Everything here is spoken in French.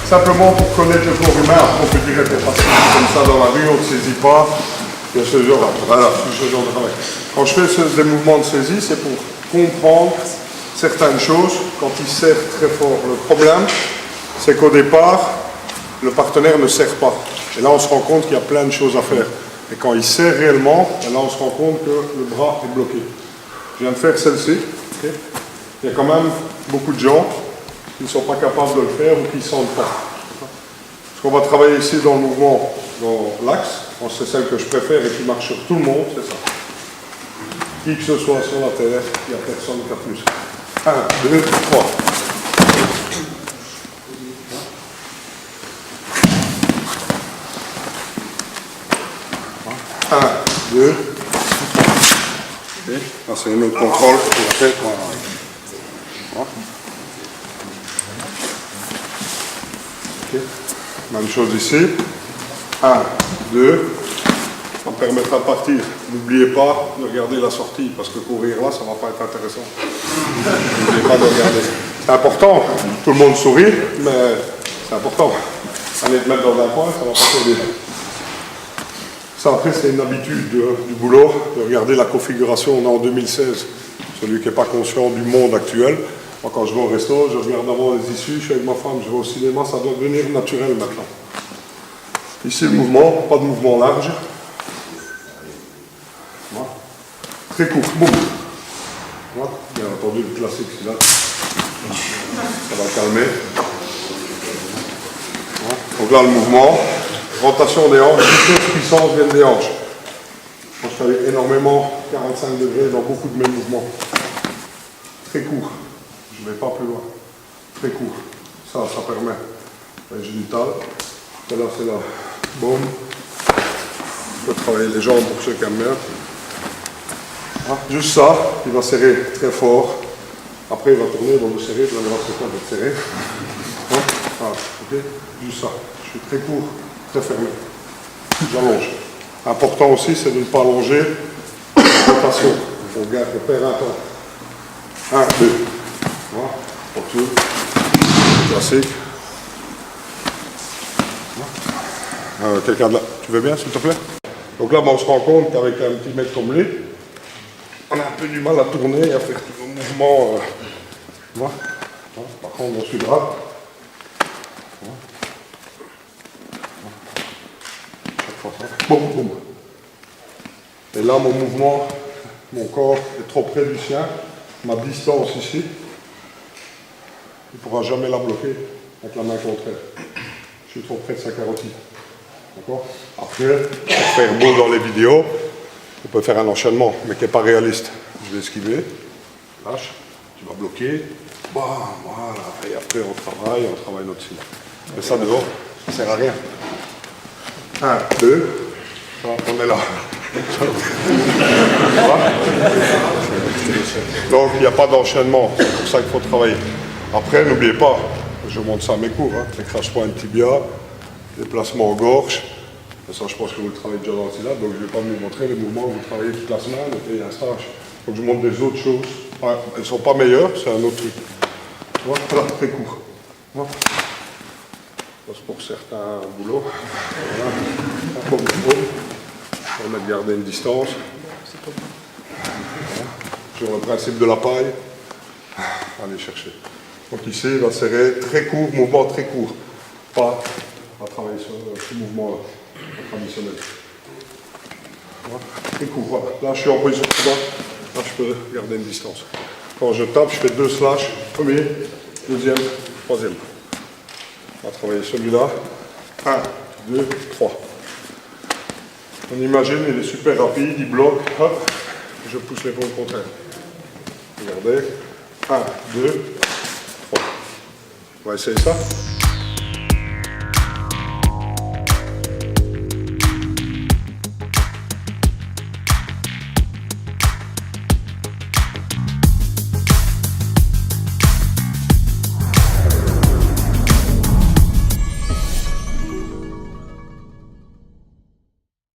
simplement pour connaître le corps humain. Après, on peut dire que parce que comme ça dans la rue, on ne saisit pas. Il y a ce genre, voilà, ce genre de travail. Quand je fais des mouvements de saisie, c'est pour comprendre certaines choses quand il serre très fort. Le problème, c'est qu'au départ, le partenaire ne serre pas. Et là, on se rend compte qu'il y a plein de choses à faire. Et quand il serre réellement, là, on se rend compte que le bras est bloqué. Je viens de faire celle-ci. Okay. Il y a quand même beaucoup de gens qui ne sont pas capables de le faire ou qui ne sentent pas. Ce qu'on va travailler ici dans le mouvement, dans l'axe, c'est celle que je préfère et qui marche sur tout le monde, c'est ça. Qui que ce soit sur la terre, il n'y a personne qui a plus. 1, 2, 3. 1, 2, 3. Okay. Là, c'est une autre contrôle pour la tête. Voilà. Okay. Même chose ici. 1, 2. Ça me permettra de partir. N'oubliez pas de regarder la sortie, parce que courir là, ça ne va pas être intéressant. N'oubliez pas de regarder. C'est important. Tout le monde sourit, mais c'est important. Aller te mettre dans un coin, ça va pas t'aider. Ça, après, c'est une habitude du boulot, de regarder la configuration. On est en 2016. Celui qui n'est pas conscient du monde actuel. Moi, quand je vais au resto, je regarde avant les issues, je suis avec ma femme, je vais au cinéma, ça doit devenir naturel maintenant. Ici, le mouvement, pas de mouvement large. Voilà. Très court. Boum. Voilà. Bien entendu, le classique, celui-là. Ça va calmer. Voilà. Donc là, le mouvement. Rotation des hanches, toute puissance vient des hanches. Moi, je travaille énormément, 45 degrés dans beaucoup de mes mouvements. Très court. Je ne vais pas plus loin. Très court. Ça permet la génitale. Et là, c'est là. Boum. Je peux travailler les jambes pour ceux qui aiment bien. Ah, juste ça, il va serrer très fort. Après, il va tourner, il va me serrer, vous allez voir ce qu'il va serrer. Hein? Ah, ok. Juste ça. Je suis très court, très fermé. J'allonge. Important aussi, c'est de ne pas allonger la rotation. On garde, on perd un temps. 1, 2. Voilà. Retour. Classique. Quelqu'un de là. Tu veux bien, s'il te plaît? Donc là, on se rend compte qu'avec un petit mec comme lui, on a un peu du mal à tourner et à faire tout le mouvement. Voilà. Par contre, on suit droit. Boum, boum. Et là, mon mouvement, mon corps est trop près du sien. Ma distance ici, il ne pourra jamais la bloquer avec la main contraire. Je suis trop près de sa carotide. D'accord? Après, pour faire beau dans les vidéos, on peut faire un enchaînement, mais qui n'est pas réaliste. Je vais esquiver. Lâche. Tu vas bloquer. Bah, voilà. Et après, on travaille notre cible. Mais ça, dehors, ça ne sert à rien. 1, 2. On est là. Donc il n'y a pas d'enchaînement, c'est pour ça qu'il faut travailler. Après, n'oubliez pas, je montre ça à mes cours, l'écrase point tibia, déplacement gorge. Ça, je pense que vous le travaillez déjà dans le syllabe, donc je ne vais pas vous montrer les mouvements que vous travaillez toute la semaine et un stage. Donc je vous montre des autres choses. Elles ne sont pas meilleures, c'est un autre truc. Voilà, très court. Voilà. C'est pour certains boulots. Voilà. On permet de garder une distance. Voilà. Sur le principe de la paille. Allez chercher. Donc ici, il va serrer très court, mouvement très court. Pas à travailler sur ce mouvement-là, traditionnel. Voilà. Très court, voilà. Là, je suis en position de droite. Là, je peux garder une distance. Quand je tape, je fais 2 slash. Premier, deuxième, troisième. On va travailler celui-là. 1, 2, 3. On imagine, il est super rapide, il bloque, hop, je pousse l'épaule contraire. Regardez. 1, 2, 3. On va essayer ça.